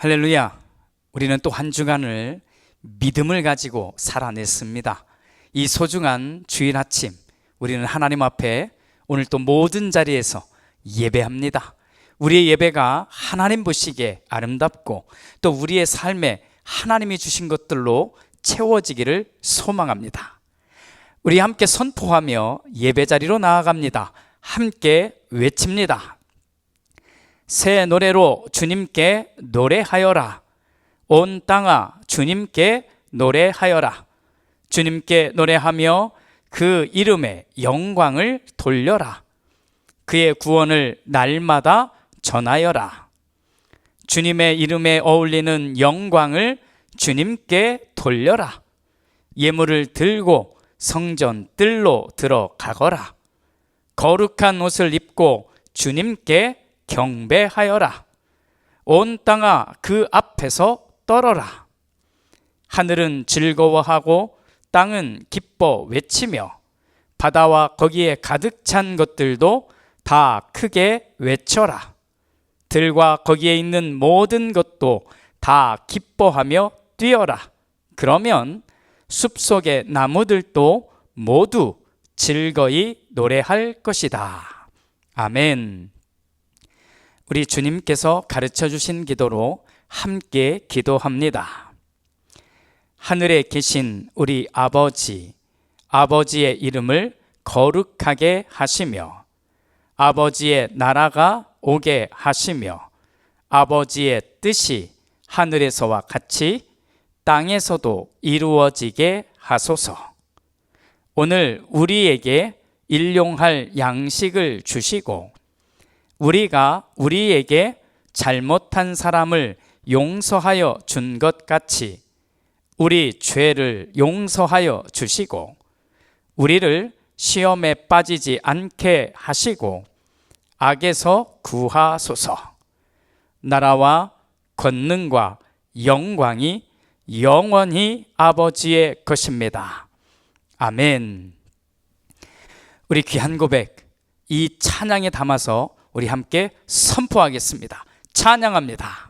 할렐루야. 우리는 또 한 주간을 믿음을 가지고 살아냈습니다. 이 소중한 주일 아침, 우리는 하나님 앞에 오늘 또 모든 자리에서 예배합니다. 우리의 예배가 하나님 보시기에 아름답고 또 우리의 삶에 하나님이 주신 것들로 채워지기를 소망합니다. 우리 함께 선포하며 예배 자리로 나아갑니다. 함께 외칩니다. 새 노래로 주님께 노래하여라. 온 땅아 주님께 노래하여라. 주님께 노래하며 그 이름의 영광을 돌려라. 그의 구원을 날마다 전하여라. 주님의 이름에 어울리는 영광을 주님께 돌려라. 예물을 들고 성전 뜰로 들어가거라. 거룩한 옷을 입고 주님께 경배하여라. 온 땅아 그 앞에서 떨어라. 하늘은 즐거워하고 땅은 기뻐 외치며 바다와 거기에 가득 찬 것들도 다 크게 외쳐라. 들과 거기에 있는 모든 것도 다 기뻐하며 뛰어라. 그러면 숲속의 나무들도 모두 즐거이 노래할 것이다. 아멘. 우리 주님께서 가르쳐 주신 기도로 함께 기도합니다. 하늘에 계신 우리 아버지, 아버지의 이름을 거룩하게 하시며 아버지의 나라가 오게 하시며 아버지의 뜻이 하늘에서와 같이 땅에서도 이루어지게 하소서. 오늘 우리에게 일용할 양식을 주시고 우리가 우리에게 잘못한 사람을 용서하여 준 것 같이 우리 죄를 용서하여 주시고 우리를 시험에 빠지지 않게 하시고 악에서 구하소서. 나라와 권능과 영광이 영원히 아버지의 것입니다. 아멘. 우리 귀한 고백, 이 찬양에 담아서 우리 함께 선포하겠습니다. 찬양합니다.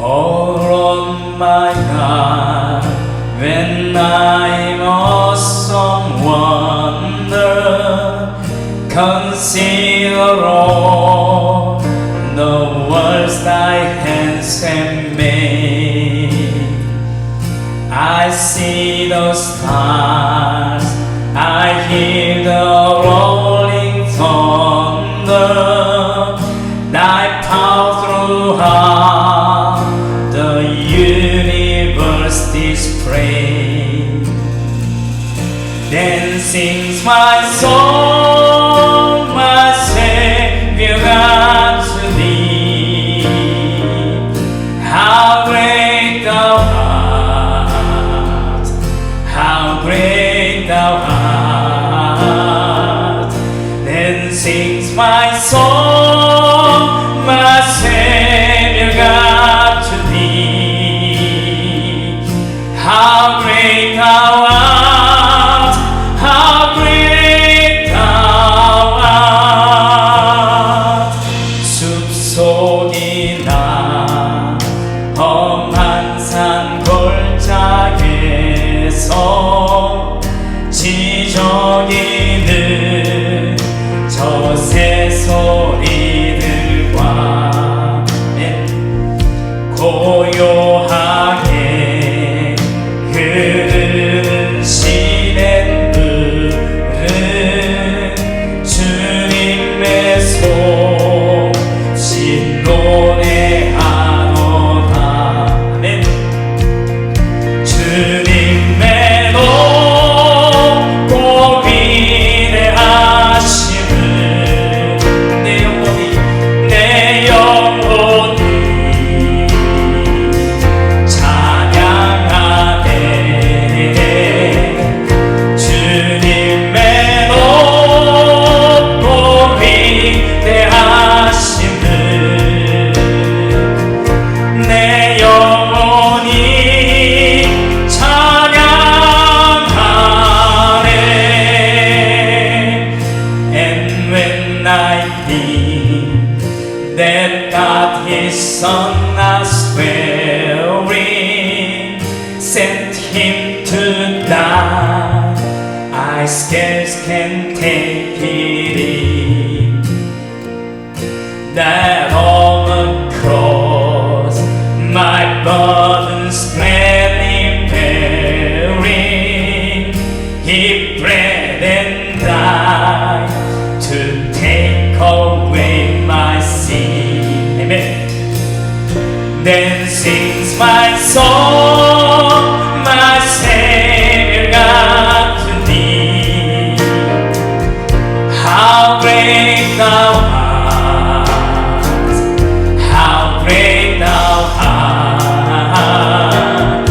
Oh my God, when I'm awesome wonder, consider all the words thy hands have made. I see the stars, I hear the rolling thunder, thy power throughout the universe display. Then sings my soul, my Savior God to thee. How great thou art, how great thou art. Then sings my soul, my Savior God to thee. How great thou art, how great thou art. 숲속이나 험한 산 골짜기에서 지저귀는 저 새소리 when lightning that God his son as wearing sent him to die. I scarce can take it in that on the cross my burdens gladly bearing, he bled and died to take away my sin. Amen. Then sings my soul, my Savior God to thee. How great thou art, how great thou art.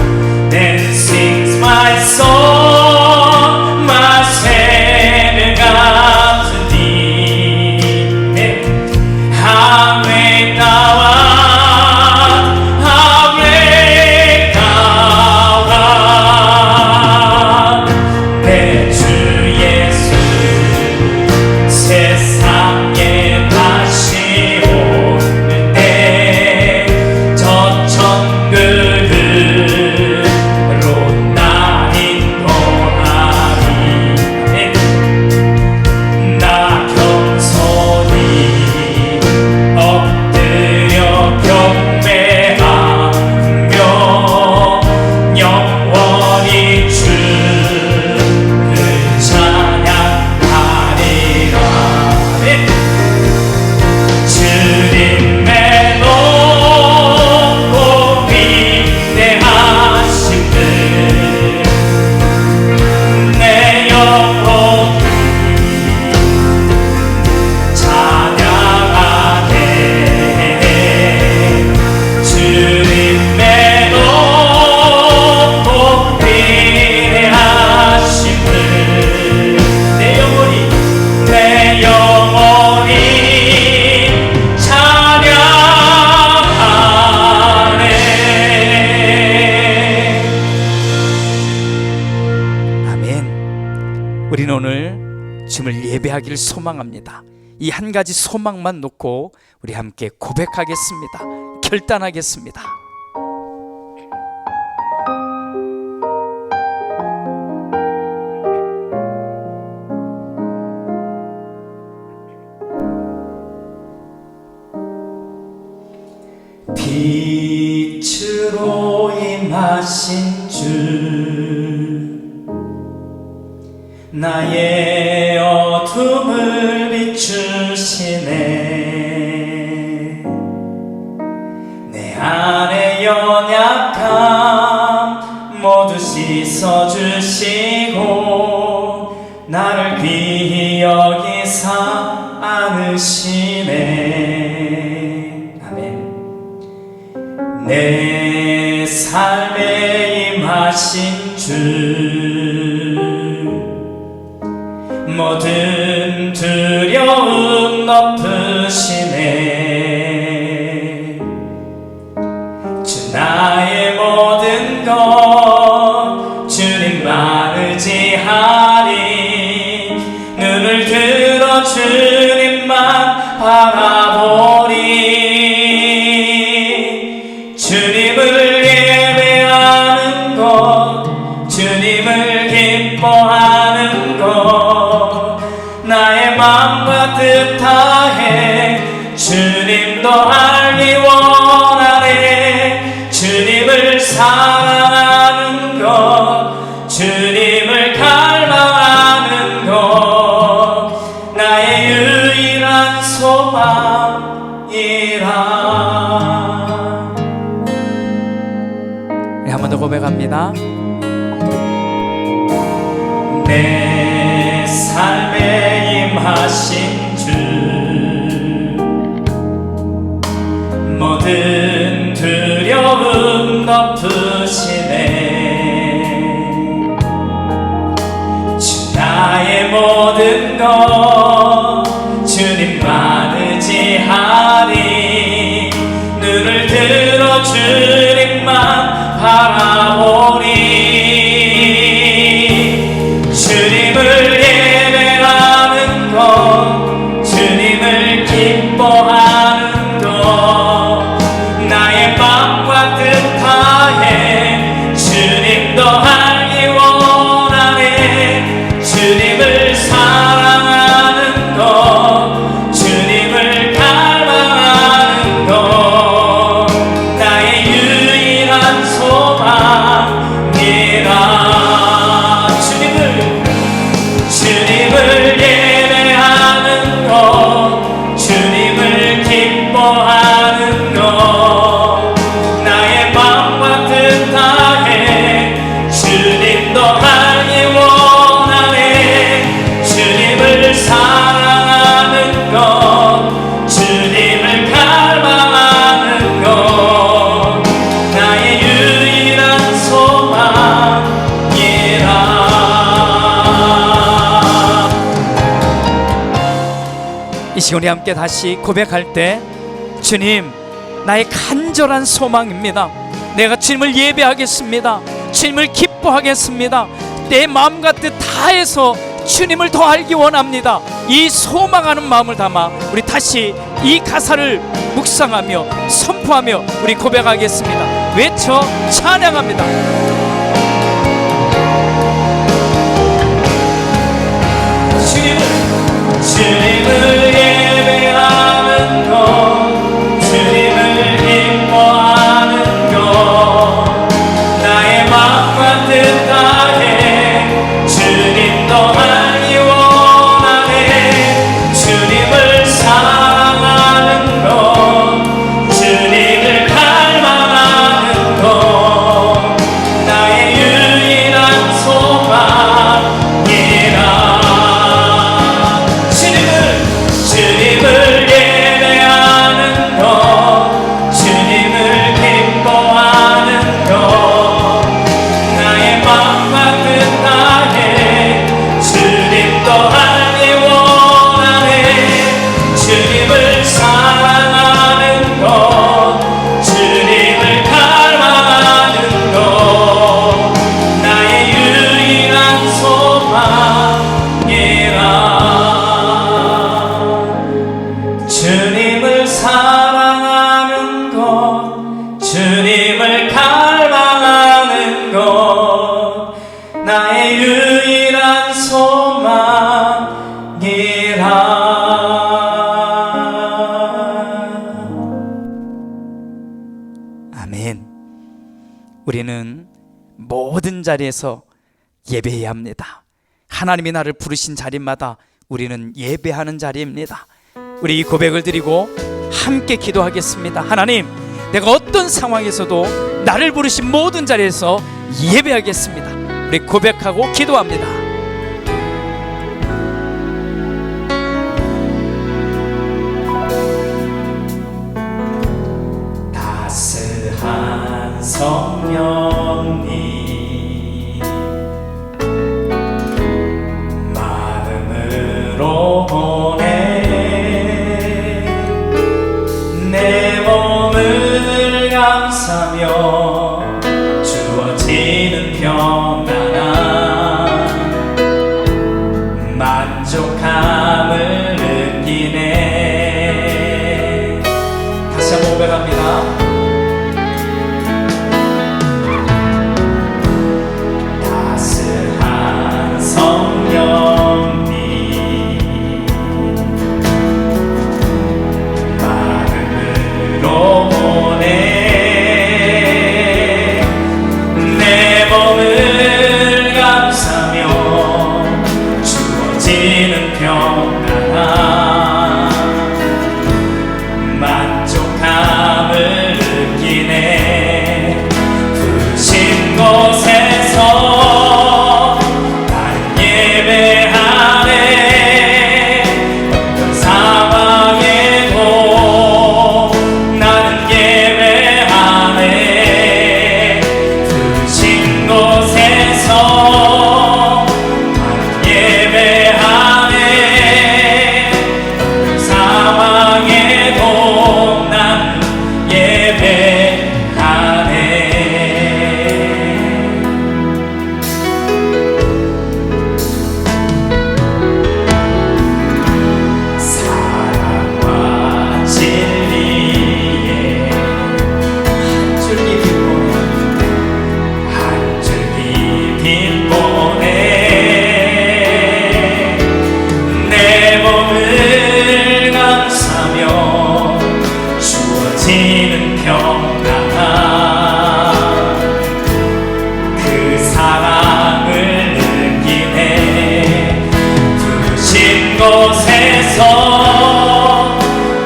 Then sings my soul, my Savior God to thee. How great thou art, how great thou art. 내 주 예수 세상에 다시 올 때 저 천국으로 나 인도하리. 나 겸손히 엎드려 경배하며 영원히 주를 찬양하리라. 주님의 높고 위대하심을 내 영혼이 찬양하네. 주님의 높고 위대하심을 내 영혼이 찬양하네. 아멘. 우리는 오늘 주님을 예배하기를 소망합니다. 이 한 가지 소망만 놓고 우리 함께 고백하겠습니다. 결단하겠습니다. 빛으로 임하신 주 나의 어둠을 비추시네. 내 안의 연약함 모두 씻어주시고 나를 귀히 여기사 안으시네. 아멘. 내 삶에 임하신 주 모든 두려움 덮으시네. 주 나의 모든 것 주님만 의지하리. 눈을 들어 주님만 바라보리. 주님을 예배하는 것 주님을 기뻐하는 것 나의 마음과 뜻 다해 주님도 알기 원하네. 주님을 사랑하는 것 주님을 갈망하는 것 나의 유일한 소망이라. 네, 한 번 더 고백합니다. 내 삶에 임하신 주 모든 두려움 덮으시네. 주 나의 모든 것 주님만 의지하리. 눈을 들어 주님만 바라보리. 주님을 예배하는 것 기뻐하는 것 나의 맘과 뜻 다해 주님 더 알기 원하네 주님을 사랑하는 것 주님을 갈망하는 것 나의 유일한 소망이라 주님을 예배하는 것 주님을 기뻐하는 것 나의 맘과 뜻 다해 주님 더 알기 원하네 주님을 사랑하는 것 주님을 갈망하는 것 나의 유일한 소망이라 이 시간에 함께 다시 고백할 때 주님 나의 간절한 소망입니다. 내가 주님을 예배하겠습니다. 주님을 기뻐하겠습니다. 내 마음과 뜻 다해서 주님을 더 알기 원합니다. 이 소망하는 마음을 담아 우리 다시 이 가사를 묵상하며 선포하며 우리 고백하겠습니다. 외쳐 찬양합니다. 주님을 예배하는 것 주님을 기뻐하는 것 나의 마음과 뜻 다해 주님 더 알기 원하네 주님을 사랑하는 것 주님을 갈망하는 것 나의 유일한 소망이라 주님을 예배하는 것 주님을 기뻐하는 것 나의 맘과 뜻 다해 주님 더 알기 원하네 주님을 사랑하는 것 주님을 갈망하는 것 나의 유일한 소망이라 주님을 사랑하는 것 주님을 갈망하는 것 나의 유일한 소망이라 아멘. 우리는 모든 자리에서 예배해야 합니다. 하나님이 나를 부르신 자리마다 우리는 예배하는 자리입니다. 우리 이 고백을 드리고 함께 기도하겠습니다. 하나님, 내가 어떤 상황에서도 나를 부르신 모든 자리에서 예배하겠습니다. 우리 고백하고 기도합니다. 따스한 성령님 마음으로 보내 내 몸을 감싸며 주어지는 평안함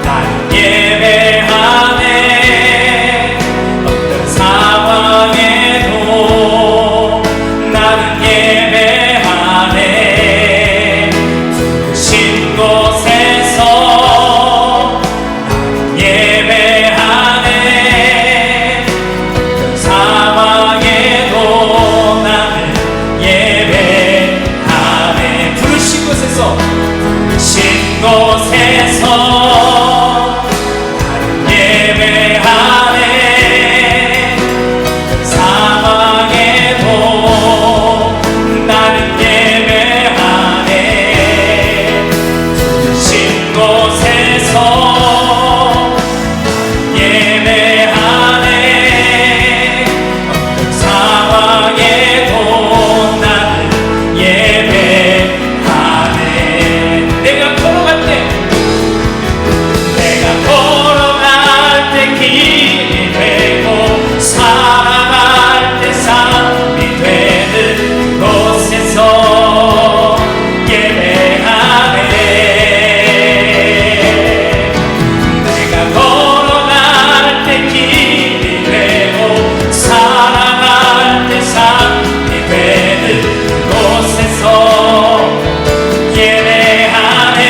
나는 예배하네. 어떤 상황에도 나는 예배하네. 부르신 곳에서 나는 예배하네. 어떤 상황에도 나는 예배하네. 부르신 곳에서 나는 예배하네. 상황에도 나는 예배하네. 부르신 곳에서 예배하네. 어떤 상황에도 나는 예배하네. 내가 걸어갈 때 길이 되고 살아갈 때 삶이 되는 곳에서 예배하네. 내가 걸어갈 때 길이 되고 살아갈 때 삶이 되는 곳에서 예배하네.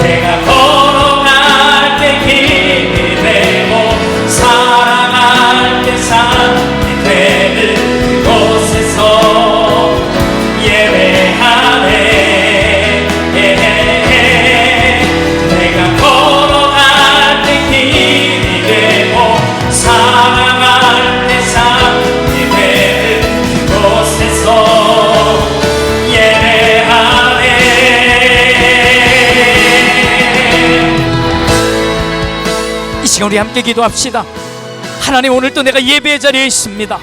내가 걸어갈 때 길이 되고 살아갈 때 삶이 되는 곳에서 예배하네. 내가 걸어갈 때 길이 되고 살아갈 때 삶이 되는 곳에서 예배하네. 이 시간 우리 함께 기도합시다. 하나님, 오늘도 내가 예배의 자리에 있습니다.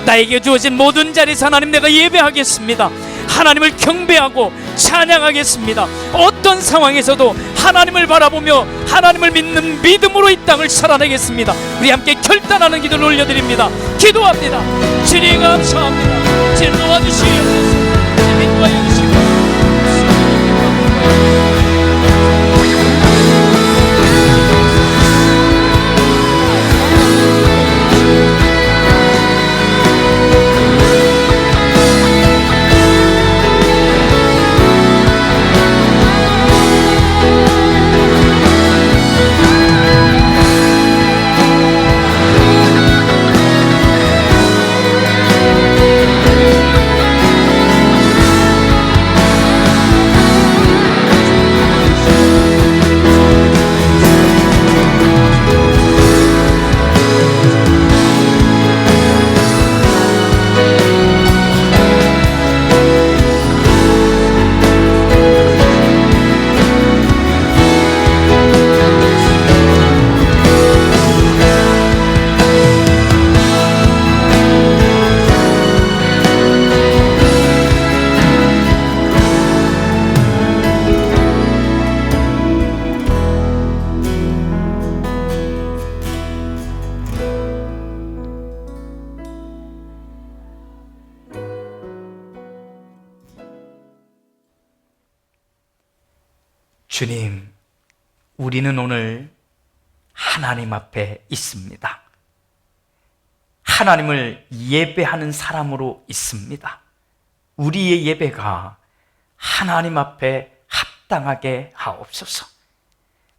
나에게 주어진 모든 자리에서 하나님 내가 예배하겠습니다. 하나님을 경배하고 찬양하겠습니다. 어떤 상황에서도 하나님을 바라보며 하나님을 믿는 믿음으로 이 땅을 살아내겠습니다. 우리 함께 결단하는 기도를 올려드립니다. 기도합니다. 주님 감사합니다. 주님 도와주시옵소서. 주님 인도하여 주시고 주님, 우리는 오늘 하나님 앞에 있습니다. 하나님을 예배하는 사람으로 있습니다. 우리의 예배가 하나님 앞에 합당하게 하옵소서.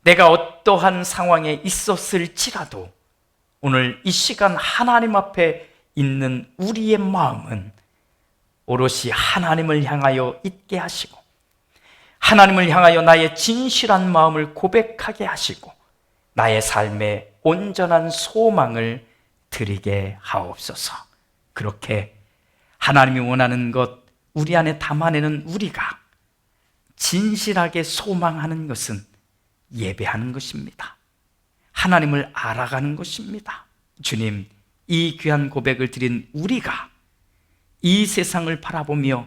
내가 어떠한 상황에 있었을지라도 오늘 이 시간 하나님 앞에 있는 우리의 마음은 오롯이 하나님을 향하여 있게 하시고 하나님을 향하여 나의 진실한 마음을 고백하게 하시고 나의 삶에 온전한 소망을 드리게 하옵소서. 그렇게 하나님이 원하는 것 우리 안에 담아내는 우리가 진실하게 소망하는 것은 예배하는 것입니다. 하나님을 알아가는 것입니다. 주님, 이 귀한 고백을 드린 우리가 이 세상을 바라보며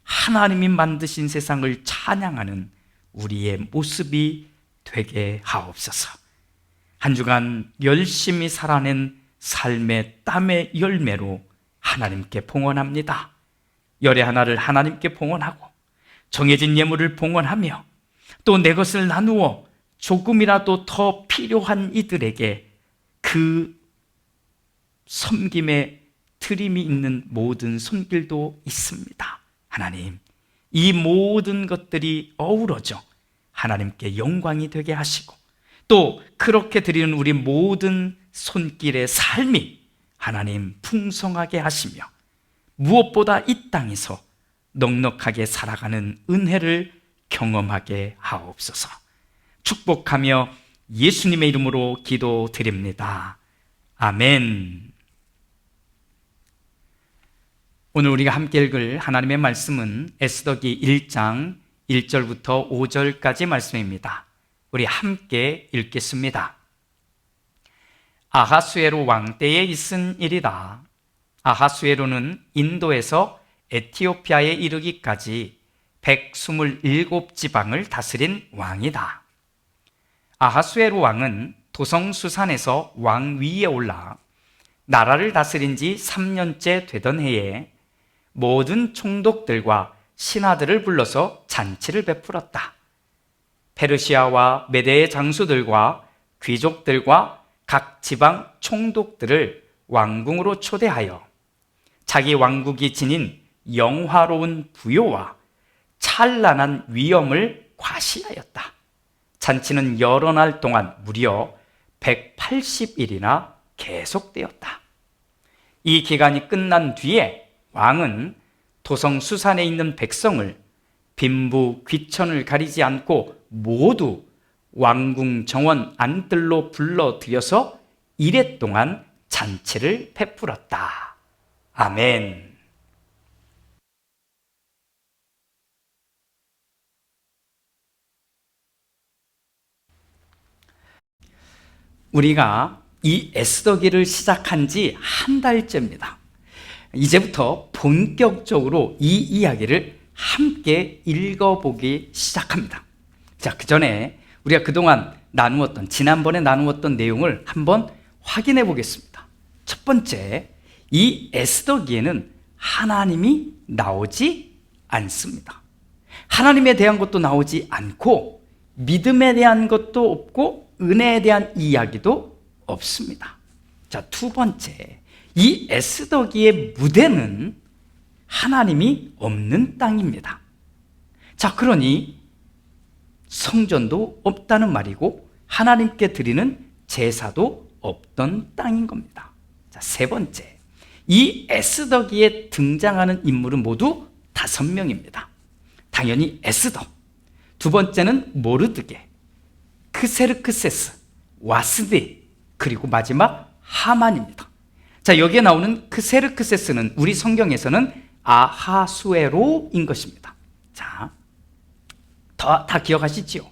하나님이 만드신 세상을 찬양하는 우리의 모습이 되게 하옵소서. 한 주간 열심히 살아낸 삶의 땀의 열매로 하나님께 봉헌합니다. 열의 하나를 하나님께 봉헌하고 정해진 예물을 봉헌하며 또 내 것을 나누어 조금이라도 더 필요한 이들에게 그 섬김의 드림이 있는 모든 손길도 있습니다. 하나님, 이 모든 것들이 어우러져 하나님께 영광이 되게 하시고 또 그렇게 드리는 우리 모든 손길의 삶이 하나님 풍성하게 하시며 무엇보다 이 땅에서 넉넉하게 살아가는 은혜를 경험하게 하옵소서. 축복하며 예수님의 이름으로 기도드립니다. 아멘. 오늘 우리가 함께 읽을 하나님의 말씀은 에스더기 1장 1절부터 5절까지 말씀입니다. 우리 함께 읽겠습니다. 아하수에로 왕 때에 있은 일이다. 아하수에로는 인도에서 에티오피아에 이르기까지 127지방을 다스린 왕이다. 아하수에로 왕은 도성수산에서 왕위에 올라 나라를 다스린 지 3년째 되던 해에 모든 총독들과 신하들을 불러서 잔치를 베풀었다. 페르시아와 메대의 장수들과 귀족들과 각 지방 총독들을 왕궁으로 초대하여 자기 왕국이 지닌 영화로운 부요와 찬란한 위엄을 과시하였다. 잔치는 여러 날 동안 무려 180일이나 계속되었다. 이 기간이 끝난 뒤에 왕은 도성수산에 있는 백성을 빈부 귀천을 가리지 않고 모두 왕궁 정원 안뜰로 불러들여서 이래 동안 잔치를 베풀었다. 아멘. 우리가 이 에스더기를 시작한 지 한 달째입니다. 이제부터 본격적으로 이 이야기를 함께 읽어보기 시작합니다. 자, 그 전에 우리가 그동안 지난번에 나누었던 내용을 한번 확인해 보겠습니다. 첫 번째, 이 에스더기에는 하나님이 나오지 않습니다. 하나님에 대한 것도 나오지 않고 믿음에 대한 것도 없고 은혜에 대한 이야기도 없습니다. 자, 두 번째, 이 에스더기의 무대는 하나님이 없는 땅입니다. 자, 그러니 성전도 없다는 말이고 하나님께 드리는 제사도 없던 땅인 겁니다. 자, 세 번째, 이 에스더기에 등장하는 인물은 모두 5명입니다. 당연히 에스더, 두 번째는 모르드게, 크세르크세스, 와스디, 그리고 마지막 하만입니다. 자, 여기에 나오는 크세르크세스는 우리 성경에서는 아하수에로인 것입니다. 자, 다 기억하시죠?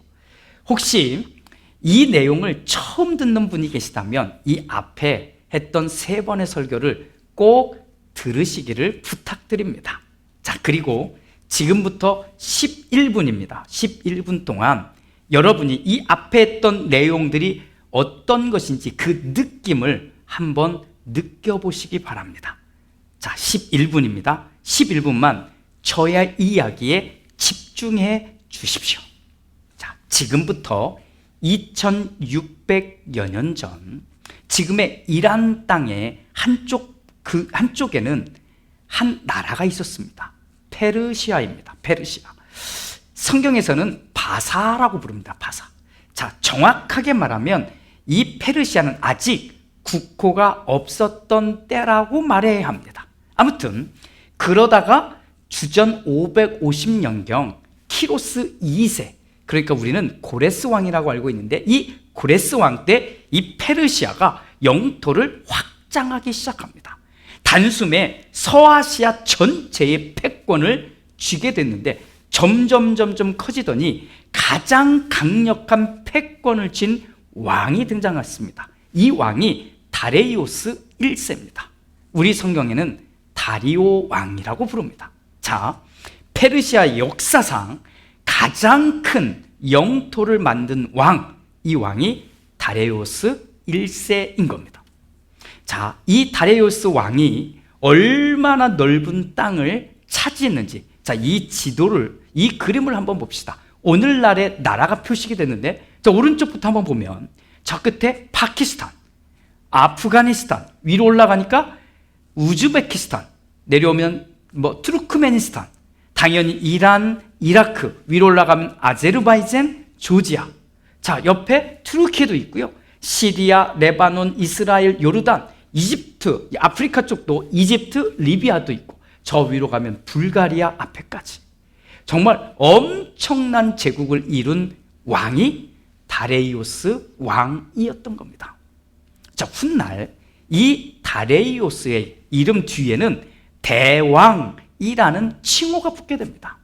혹시 이 내용을 처음 듣는 분이 계시다면 이 앞에 했던 3번의 설교를 꼭 들으시기를 부탁드립니다. 자, 그리고 지금부터 11분입니다. 11분 동안 여러분이 이 앞에 했던 내용들이 어떤 것인지 그 느낌을 한번 느껴보시기 바랍니다. 자, 11분입니다. 11분만 저의 이야기에 집중해 주십시오. 자, 지금부터 2600여 년 전 지금의 이란 땅의 한쪽에는 한 나라가 있었습니다. 페르시아입니다. 페르시아. 성경에서는 바사라고 부릅니다. 바사. 자, 정확하게 말하면 이 페르시아는 아직 국호가 없었던 때라고 말해야 합니다. 아무튼 그러다가 주전 550년경 키로스 2세, 그러니까 우리는 고레스 왕이라고 알고 있는데 이 고레스 왕 때 이 페르시아가 영토를 확장하기 시작합니다. 단숨에 서아시아 전체의 패권을 쥐게 됐는데 점점 커지더니 가장 강력한 패권을 쥔 왕이 등장했습니다. 이 왕이 다레이오스 1세입니다. 우리 성경에는 다리오 왕이라고 부릅니다. 자, 페르시아 역사상 가장 큰 영토를 만든 왕, 이 왕이 다레이오스 1세인 겁니다. 자, 이 다레이오스 왕이 얼마나 넓은 땅을 차지했는지, 자, 이 지도를 이 그림을 한번 봅시다. 오늘날의 나라가 표시가 됐는데, 자, 오른쪽부터 한번 보면 저 끝에 파키스탄, 아프가니스탄, 위로 올라가니까 우즈베키스탄, 내려오면 투르크메니스탄, 당연히 이란, 이라크, 위로 올라가면 아제르바이잔, 조지아. 자, 옆에 투르키에도 있고요. 시리아, 레바논, 이스라엘, 요르단, 이집트, 아프리카 쪽도 이집트, 리비아도 있고, 저 위로 가면 불가리아 앞에까지. 정말 엄청난 제국을 이룬 왕이 다레이오스 왕이었던 겁니다. 자, 훗날 이 다레이오스의 이름 뒤에는 대왕이라는 칭호가 붙게 됩니다.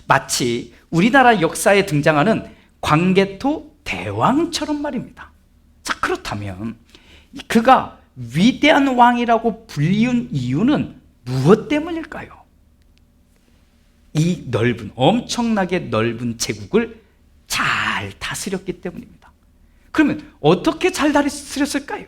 마치 우리나라 역사에 등장하는 광개토 대왕처럼 말입니다. 자, 그렇다면 그가 위대한 왕이라고 불리운 이유는 무엇 때문일까요? 이 넓은, 엄청나게 넓은 제국을 잘 다스렸기 때문입니다. 그러면 어떻게 잘 다스렸을까요?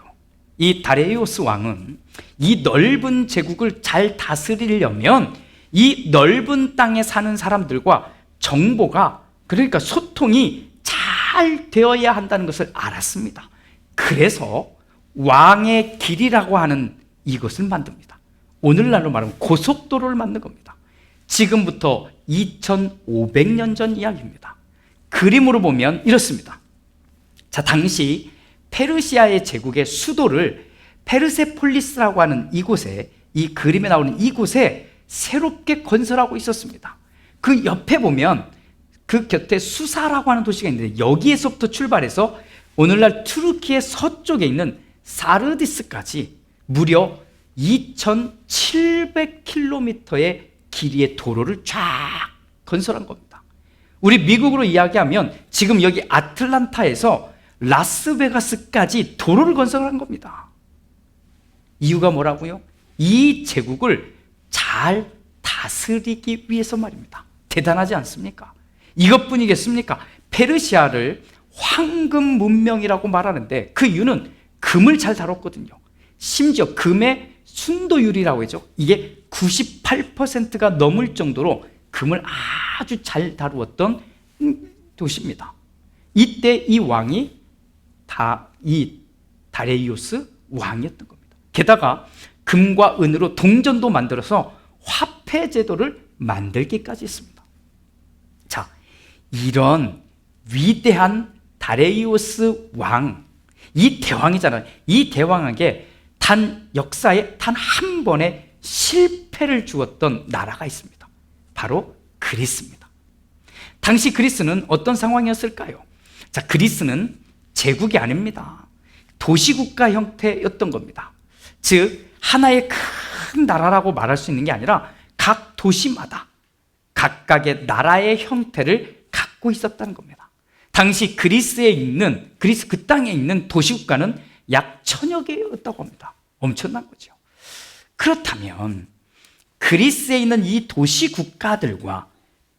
이 다레이오스 왕은 이 넓은 제국을 잘 다스리려면 이 넓은 땅에 사는 사람들과 정보가, 그러니까 소통이 잘 되어야 한다는 것을 알았습니다. 그래서 왕의 길이라고 하는 이것을 만듭니다. 오늘날로 말하면 고속도로를 만든 겁니다. 지금부터 2500년 전 이야기입니다. 그림으로 보면 이렇습니다. 자, 당시 페르시아의 제국의 수도를 페르세폴리스라고 하는 이곳에, 이 그림에 나오는 이곳에 새롭게 건설하고 있었습니다. 그 옆에 보면 그 곁에 수사라고 하는 도시가 있는데, 여기에서부터 출발해서 오늘날 투르키의 서쪽에 있는 사르디스까지 무려 2700km의 길이의 도로를 쫙 건설한 겁니다. 우리 미국으로 이야기하면 지금 여기 아틀란타에서 라스베가스까지 도로를 건설한 겁니다. 이유가 뭐라고요? 이 제국을 잘 다스리기 위해서 말입니다. 대단하지 않습니까? 이것뿐이겠습니까? 페르시아를 황금 문명이라고 말하는데 그 이유는 금을 잘 다뤘거든요. 심지어 금의 순도율이라고 하죠. 이게 98%가 넘을 정도로 금을 아주 잘 다루었던 도시입니다. 이때 이 왕이 이 다레이오스 왕이었던 겁니다. 게다가 금과 은으로 동전도 만들어서 화폐 제도를 만들기까지 했습니다. 자, 이런 위대한 다레이오스 왕, 이 대왕이잖아요. 이 대왕에게 역사에 단 한 번의 실패를 주었던 나라가 있습니다. 바로 그리스입니다. 당시 그리스는 어떤 상황이었을까요? 자, 그리스는 제국이 아닙니다. 도시국가 형태였던 겁니다. 즉, 하나의 큰 나라라고 말할 수 있는 게 아니라 각 도시마다 각각의 나라의 형태를 갖고 있었다는 겁니다. 당시 그리스 그 땅에 있는 도시국가는 약 1000여 개였다고 합니다. 엄청난 거죠. 그렇다면 그리스에 있는 이 도시국가들과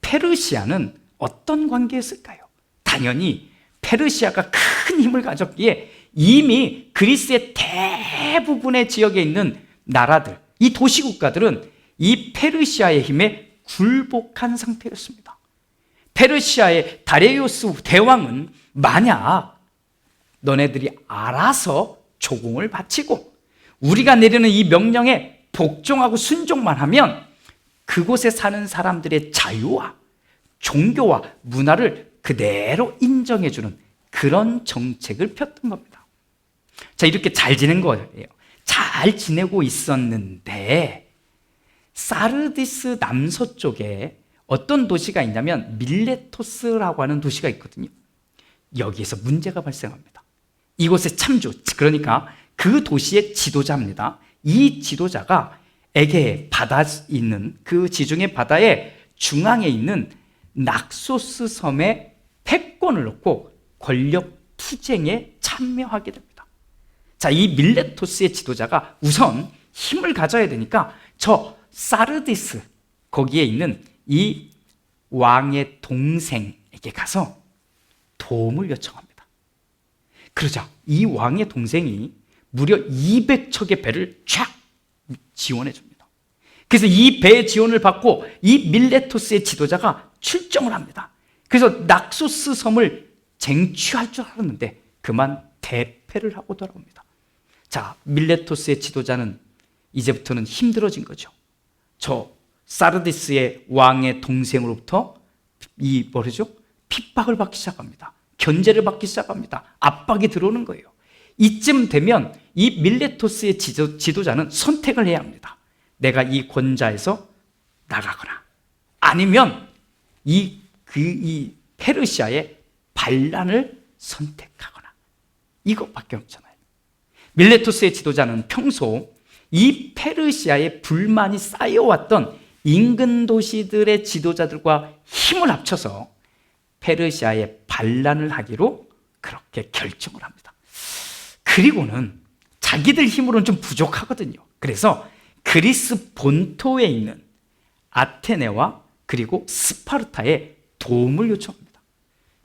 페르시아는 어떤 관계였을까요? 당연히 페르시아가 큰 힘을 가졌기에 이미 그리스의 대부분의 지역에 있는 나라들, 이 도시국가들은 이 페르시아의 힘에 굴복한 상태였습니다. 페르시아의 다레이오스 대왕은 만약 너네들이 알아서 조공을 바치고 우리가 내리는 이 명령에 복종하고 순종만 하면 그곳에 사는 사람들의 자유와 종교와 문화를 그대로 인정해주는 그런 정책을 폈던 겁니다. 자, 이렇게 잘 지낸 거예요. 잘 지내고 있었는데 사르디스 남서쪽에 어떤 도시가 있냐면 밀레토스라고 하는 도시가 있거든요. 여기에서 문제가 발생합니다. 이곳의 참주, 그러니까 그 도시의 지도자입니다. 이 지도자가 에게해 바다에 있는 그 지중해 바다의 중앙에 있는 낙소스 섬에 패권을 놓고 권력 투쟁에 참여하게 됩니다. 자, 이 밀레토스의 지도자가 우선 힘을 가져야 되니까 저 사르디스 거기에 있는 이 왕의 동생에게 가서 도움을 요청합니다. 그러자 이 왕의 동생이 무려 200척의 배를 쫙 지원해 줍니다. 그래서 이 배의 지원을 받고 이 밀레토스의 지도자가 출정을 합니다. 그래서 낙소스 섬을 쟁취할 줄 알았는데 그만 대패를 하고 돌아옵니다. 자, 밀레토스의 지도자는 이제부터는 힘들어진 거죠. 저 사르디스의 왕의 동생으로부터 핍박을 받기 시작합니다. 견제를 받기 시작합니다. 압박이 들어오는 거예요. 이쯤 되면 이 밀레토스의 지도자는 선택을 해야 합니다. 내가 이 권좌에서 나가거나 아니면 이 페르시아의 반란을 선택하거나 이것밖에 없잖아요. 밀레토스의 지도자는 평소 이 페르시아의 불만이 쌓여왔던 인근 도시들의 지도자들과 힘을 합쳐서 페르시아의 반란을 하기로 그렇게 결정을 합니다. 그리고는 자기들 힘으로는 좀 부족하거든요. 그래서 그리스 본토에 있는 아테네와 그리고 스파르타에 도움을 요청합니다.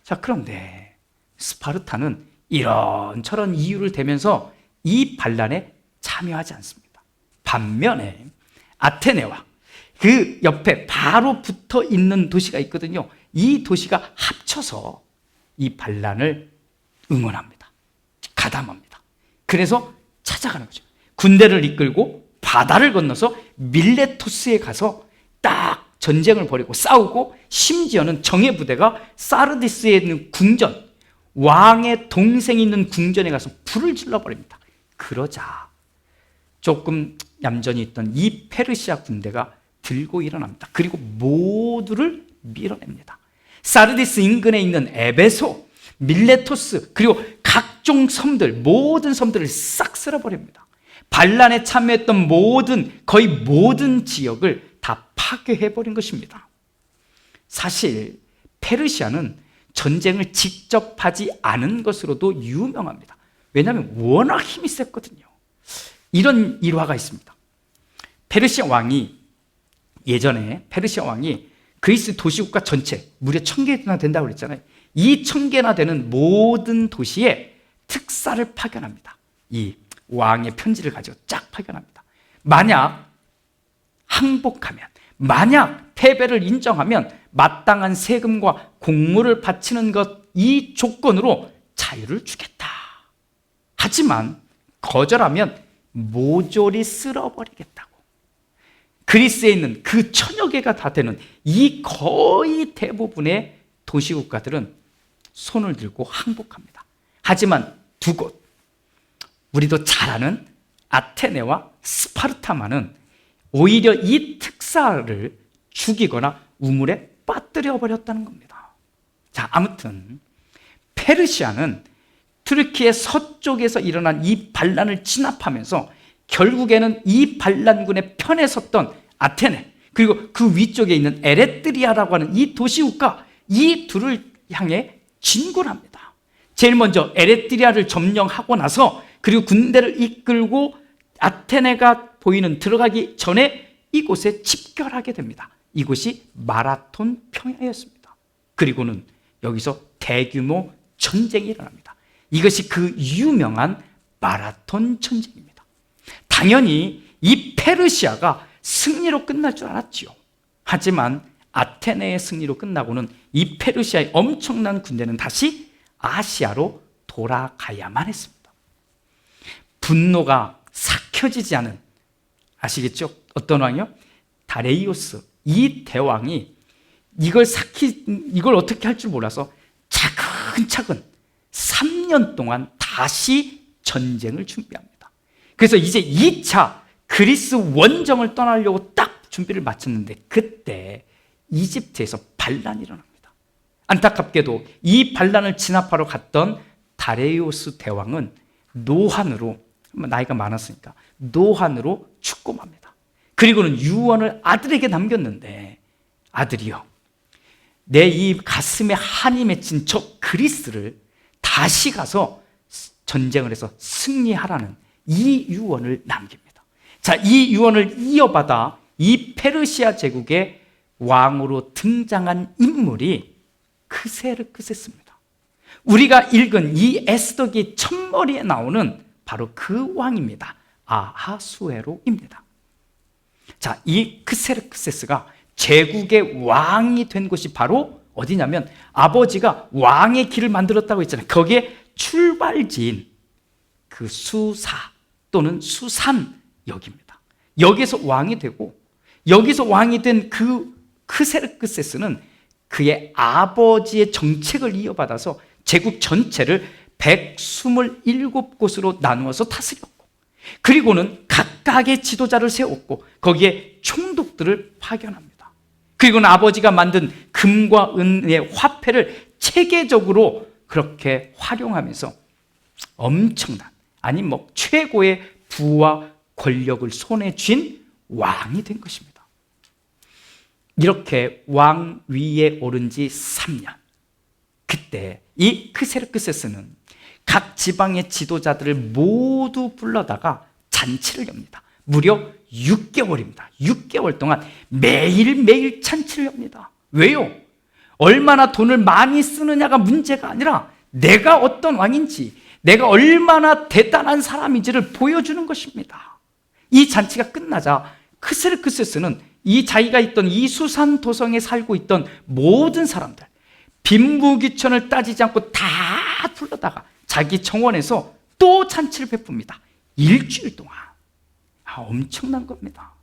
자, 그런데 스파르타는 이런저런 이유를 대면서 이 반란에 참여하지 않습니다. 반면에 아테네와 그 옆에 바로 붙어 있는 도시가 있거든요. 이 도시가 합쳐서 이 반란을 응원합니다. 가담합니다. 그래서 찾아가는 거죠. 군대를 이끌고 바다를 건너서 밀레토스에 가서 딱 전쟁을 벌이고 싸우고, 심지어는 정예 부대가 사르디스에 있는 궁전, 왕의 동생이 있는 궁전에 가서 불을 질러버립니다. 그러자 조금 얌전히 있던 이 페르시아 군대가 들고 일어납니다. 그리고 모두를 밀어냅니다. 사르디스 인근에 있는 에베소, 밀레토스, 그리고 각종 섬들, 모든 섬들을 싹 쓸어버립니다. 반란에 참여했던 거의 모든 지역을 다 파괴해버린 것입니다. 사실 페르시아는 전쟁을 직접 하지 않은 것으로도 유명합니다. 왜냐하면 워낙 힘이 셌거든요. 이런 일화가 있습니다. 예전에 페르시아 왕이 그리스 도시국가 전체 무려 1000개나 된다고 그랬잖아요. 이 1000개나 되는 모든 도시에 특사를 파견합니다. 이 왕의 편지를 가지고 쫙 파견합니다. 만약 항복하면, 만약 패배를 인정하면 마땅한 세금과 공물을 바치는 것, 이 조건으로 자유를 주겠다. 하지만 거절하면 모조리 쓸어버리겠다고. 그리스에 있는 그 1000여 개가 다 되는 이 거의 대부분의 도시국가들은 손을 들고 항복합니다. 하지만 두 곳, 우리도 잘 아는 아테네와 스파르타만은 오히려 이 특사를 죽이거나 우물에 빠뜨려 버렸다는 겁니다. 자, 아무튼 페르시아는 튀르키예 서쪽에서 일어난 이 반란을 진압하면서 결국에는 이 반란군의 편에 섰던 아테네, 그리고 그 위쪽에 있는 에레트리아라고 하는 이 도시국가, 이 둘을 향해 진군을 합니다. 제일 먼저 에레트리아를 점령하고 나서, 그리고 군대를 이끌고 아테네가 들어가기 전에 이곳에 집결하게 됩니다. 이곳이 마라톤 평야였습니다. 그리고는 여기서 대규모 전쟁이 일어납니다. 이것이 그 유명한 마라톤 전쟁입니다. 당연히 이 페르시아가 승리로 끝날 줄 알았지요. 하지만 아테네의 승리로 끝나고는 이 페르시아의 엄청난 군대는 다시 아시아로 돌아가야만 했습니다. 분노가 삭혀지지 않은, 아시겠죠? 어떤 왕이요? 다레이오스. 이 대왕이 이걸 어떻게 할 줄 몰라서 차근차근 3년 동안 다시 전쟁을 준비합니다. 그래서 이제 2차 그리스 원정을 떠나려고 딱 준비를 마쳤는데, 그때 이집트에서 반란이 일어납니다. 안타깝게도 이 반란을 진압하러 갔던 다레이오스 대왕은 노환으로, 나이가 많았으니까 노환으로 죽고맙니다. 그리고는 유언을 아들에게 남겼는데, 아들이여, 내 이 가슴에 한이 맺힌 저 그리스를 다시 가서 전쟁을 해서 승리하라는 이 유언을 남깁니다. 자, 이 유언을 이어받아 이 페르시아 제국의 왕으로 등장한 인물이 크세르크세스입니다. 우리가 읽은 이 에스더기 첫머리에 나오는 바로 그 왕입니다. 아하수에로입니다. 자, 이 크세르크세스가 제국의 왕이 된 곳이 바로 어디냐면 아버지가 왕의 길을 만들었다고 했잖아요. 거기에 출발지인 그 수사 또는 수산역입니다. 여기서 왕이 되고 여기서 왕이 된 그 크세르크세스는 그의 아버지의 정책을 이어받아서 제국 전체를 127곳으로 나누어서 다스렸고, 그리고는 각각의 지도자를 세웠고 거기에 총독들을 파견합니다. 그리고는 아버지가 만든 금과 은의 화폐를 체계적으로 그렇게 활용하면서 엄청난, 아니 최고의 부와 권력을 손에 쥔 왕이 된 것입니다. 이렇게 왕 위에 오른 지 3년, 그때 이 크세르크세스는 각 지방의 지도자들을 모두 불러다가 잔치를 엽니다. 무려 6개월입니다. 6개월 동안 매일매일 잔치를 엽니다. 왜요? 얼마나 돈을 많이 쓰느냐가 문제가 아니라 내가 어떤 왕인지, 내가 얼마나 대단한 사람인지를 보여주는 것입니다. 이 잔치가 끝나자 크세르크세스는 이 자기가 있던 이 수산 도성에 살고 있던 모든 사람들, 빈부귀천을 따지지 않고 다 불러다가 자기 정원에서 또 잔치를 베풉니다. 일주일 동안. 엄청난 겁니다.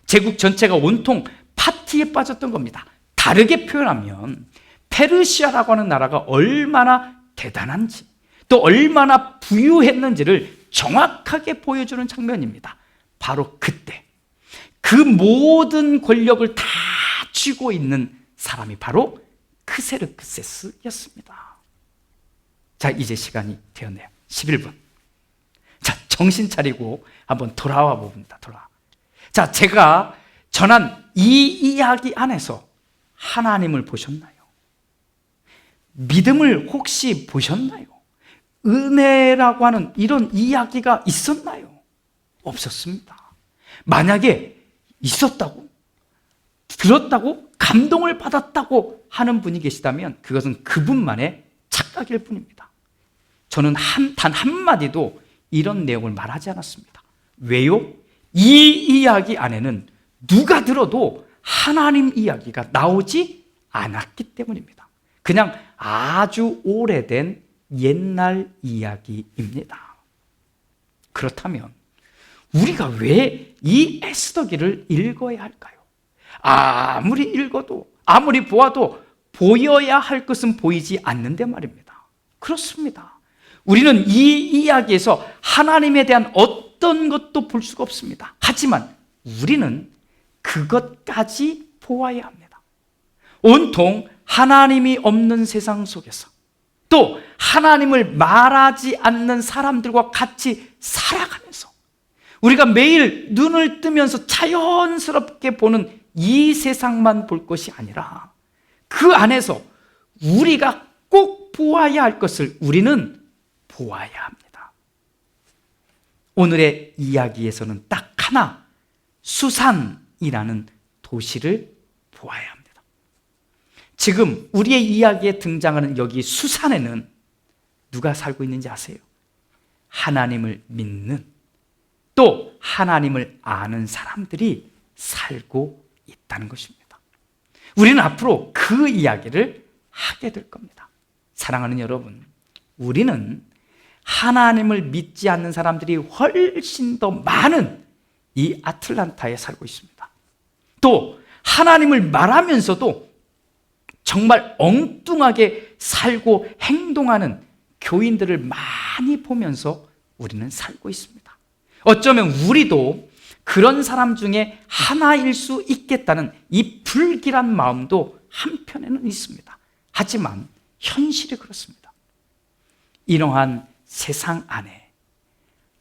제국 전체가 온통 파티에 빠졌던 겁니다. 다르게 표현하면 페르시아라고 하는 나라가 얼마나 대단한지, 또 얼마나 부유했는지를 정확하게 보여주는 장면입니다. 바로 그때 그 모든 권력을 다 쥐고 있는 사람이 바로 크세르크세스였습니다. 자, 이제 시간이 되었네요. 11분. 자, 정신 차리고 한번 돌아와 봅니다. 자, 제가 전한 이 이야기 안에서 하나님을 보셨나요? 믿음을 혹시 보셨나요? 은혜라고 하는 이런 이야기가 있었나요? 없었습니다. 만약에 있었다고, 들었다고, 감동을 받았다고 하는 분이 계시다면 그것은 그분만의 착각일 뿐입니다. 저는 단 한마디도 이런 내용을 말하지 않았습니다. 왜요? 이 이야기 안에는 누가 들어도 하나님 이야기가 나오지 않았기 때문입니다. 그냥 아주 오래된 옛날 이야기입니다. 그렇다면 우리가 왜 이 에스더기를 읽어야 할까요? 아무리 읽어도, 아무리 보아도 보여야 할 것은 보이지 않는데 말입니다. 그렇습니다. 우리는 이 이야기에서 하나님에 대한 어떤 것도 볼 수가 없습니다. 하지만 우리는 그것까지 보아야 합니다. 온통 하나님이 없는 세상 속에서, 또 하나님을 말하지 않는 사람들과 같이 살아가면서 우리가 매일 눈을 뜨면서 자연스럽게 보는 이 세상만 볼 것이 아니라 그 안에서 우리가 꼭 보아야 할 것을 우리는 보아야 합니다. 오늘의 이야기에서는 딱 하나, 수산이라는 도시를 보아야 합니다. 지금 우리의 이야기에 등장하는 여기 수산에는 누가 살고 있는지 아세요? 하나님을 믿는, 또 하나님을 아는 사람들이 살고 있다는 것입니다. 우리는 앞으로 그 이야기를 하게 될 겁니다. 사랑하는 여러분, 우리는 하나님을 믿지 않는 사람들이 훨씬 더 많은 이 아틀란타에 살고 있습니다. 또 하나님을 말하면서도 정말 엉뚱하게 살고 행동하는 교인들을 많이 보면서 우리는 살고 있습니다. 어쩌면 우리도 그런 사람 중에 하나일 수 있겠다는 이 불길한 마음도 한편에는 있습니다. 하지만 현실이 그렇습니다. 이러한 세상 안에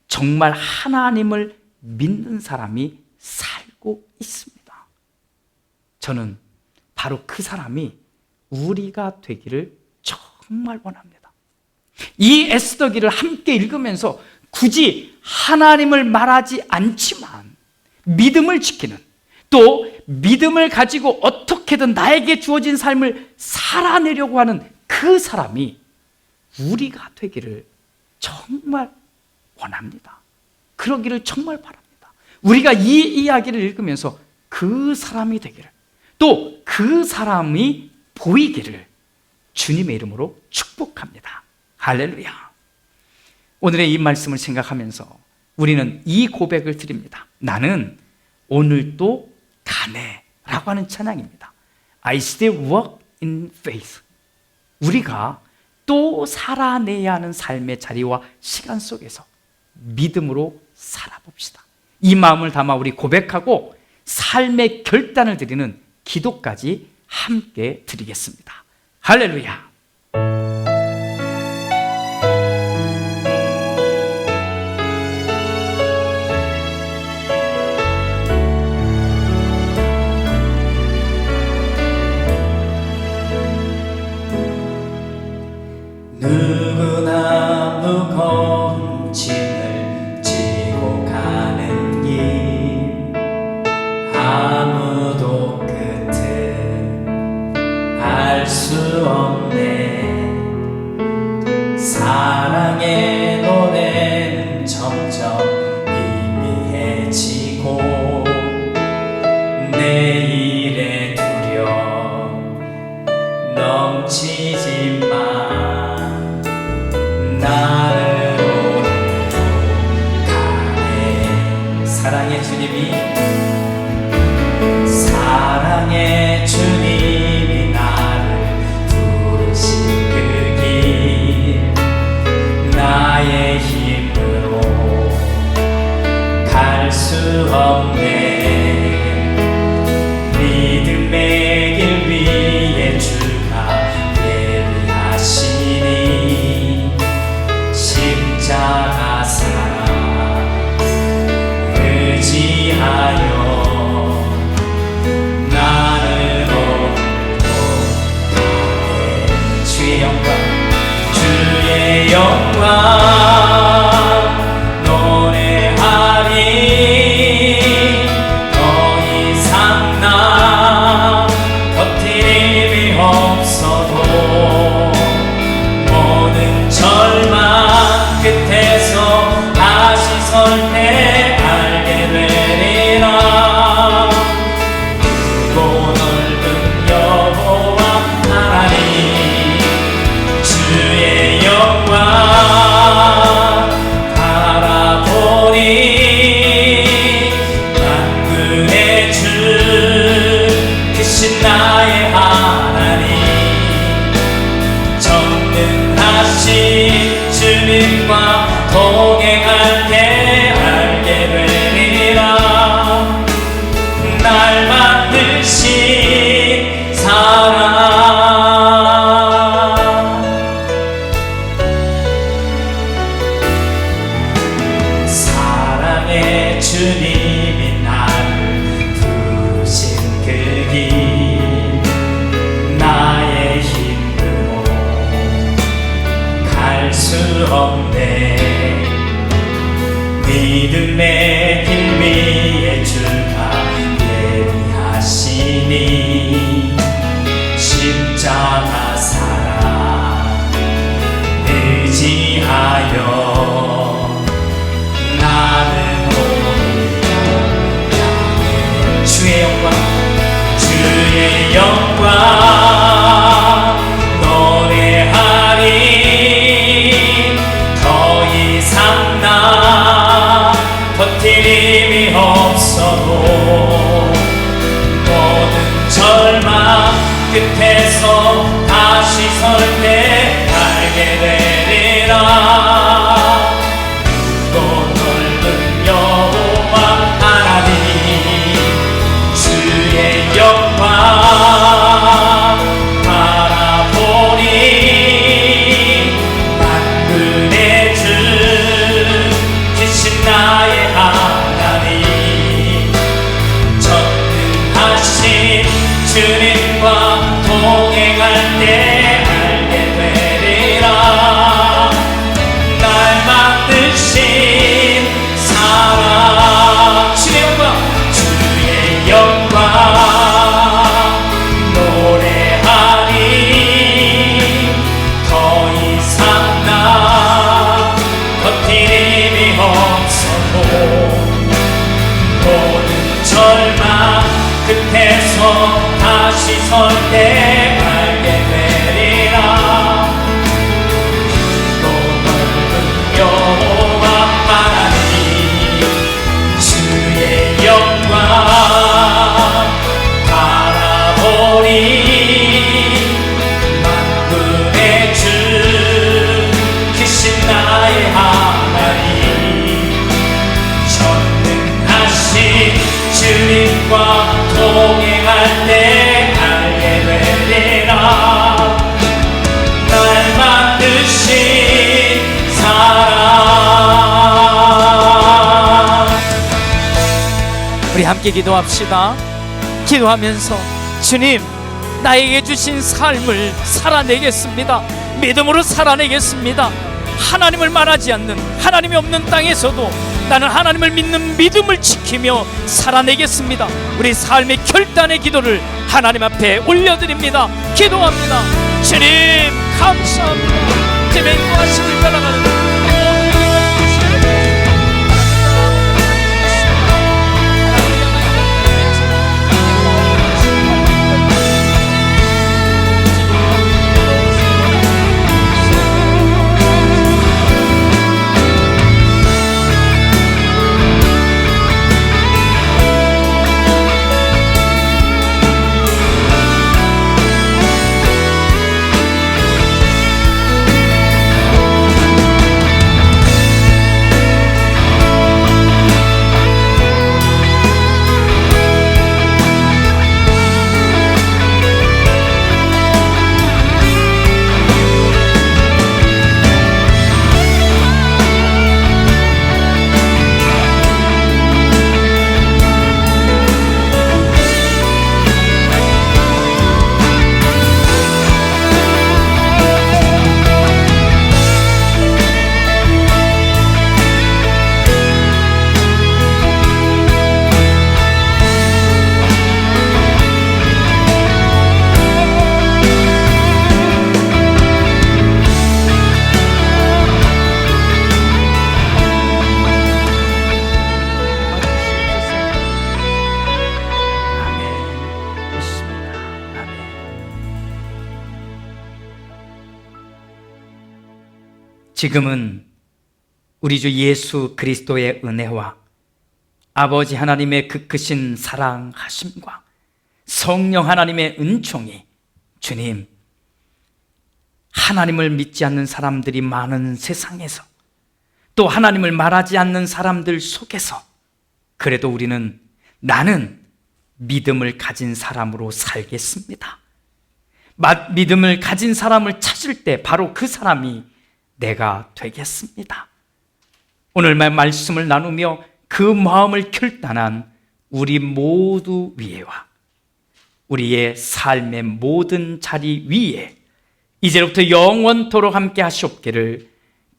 정말 하나님을 믿는 사람이 살고 있습니다. 저는 바로 그 사람이 우리가 되기를 정말 원합니다. 이 에스더기를 함께 읽으면서 굳이 하나님을 말하지 않지만 믿음을 지키는, 또 믿음을 가지고 어떻게든 나에게 주어진 삶을 살아내려고 하는 그 사람이 우리가 되기를 정말 원합니다. 그러기를 정말 바랍니다. 우리가 이 이야기를 읽으면서 그 사람이 되기를, 또 그 사람이 보이기를 주님의 이름으로 축복합니다. 할렐루야. 오늘의 이 말씀을 생각하면서 우리는 이 고백을 드립니다. 나는 오늘도 가네 라고 하는 찬양입니다. I still walk in faith. 우리가 또 살아내야 하는 삶의 자리와 시간 속에서 믿음으로 살아봅시다. 이 마음을 담아 우리 고백하고 삶의 결단을 드리는 기도까지 함께 드리겠습니다. 할렐루야. 누구나 무거운 짐을 지고 가는 길, 아무도 끝을 알 수 없네. 사랑의 노래는 점점 희미해지고 내일의 두려움 넘치지만 나를 오늘도 가네. 사랑의 주님이 나를 부르신 그 길, 나의 힘으로 갈 수 없네. 믿음의 길 위에 주가 예비하시니 십자가 사랑 의지하여 나는 오늘도 가네. 주의 영광 노래하리. 더 이상 나 버팀이 없어도 모든 절망 끝에서 다시 설 때 알게 되리라. 크고 넓은 여호와 하나님, 주의 영광 바라보니 만군의 주 크신 나의 하나님, 전능하신 주님과 동행할 때 알게 되리라. 날 만드신 사랑, 사랑의 주님이 나를 부르신 그 길, 나의 힘으로 갈 수 없네. 믿음의 길 위에 주가 예비하시니 십자가 사랑 의지하여 나는 오늘도 가네. 주의 영광 노래하리. 더 이상 나 버틸 힘이 없어도 모든 절망 끝에서 다시 설 때 알게 되리라. 또 넓은 여호와 하나님, 주의 영광 바라보니 만군의 주 크신 나의 하나님, 전능하신 주님과 동행할 때 알게 되리라. 절대 알게 되리라. 깊고 넓은 여호와 하나님 주의 영광 바라보리. 만군의 주 크신 나의 하나님 전능하신 주님과 동행할 때 알게 되리라. 날 만드신 사랑. 우리 함께 기도합시다. 기도하면서 주님, 나에게 주신 삶을 살아내겠습니다. 믿음으로 살아내겠습니다. 하나님을 말하지 않는, 하나님이 없는 땅에서도 나는 하나님을 믿는 믿음을 지키며 살아내겠습니다. 우리 삶의 결단의 기도를 하나님 앞에 올려드립니다. 기도합니다. 주님 감사합니다. 주님의 인도하심을 따라가는 지금은 우리 주 예수 그리스도의 은혜와 아버지 하나님의 그 크신 사랑하심과 성령 하나님의 은총이 주님, 하나님을 믿지 않는 사람들이 많은 세상에서 또 하나님을 말하지 않는 사람들 속에서 그래도 우리는 나는 믿음을 가진 사람으로 살겠습니다. 믿음을 가진 사람을 찾을 때 바로 그 사람이 내가 되겠습니다. 오늘 말씀을 나누며 그 마음을 결단한 우리 모두 위에와 우리의 삶의 모든 자리 위에 이제부터 영원토록 함께 하시옵기를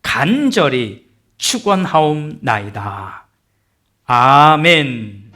간절히 축원하옵나이다. 아멘.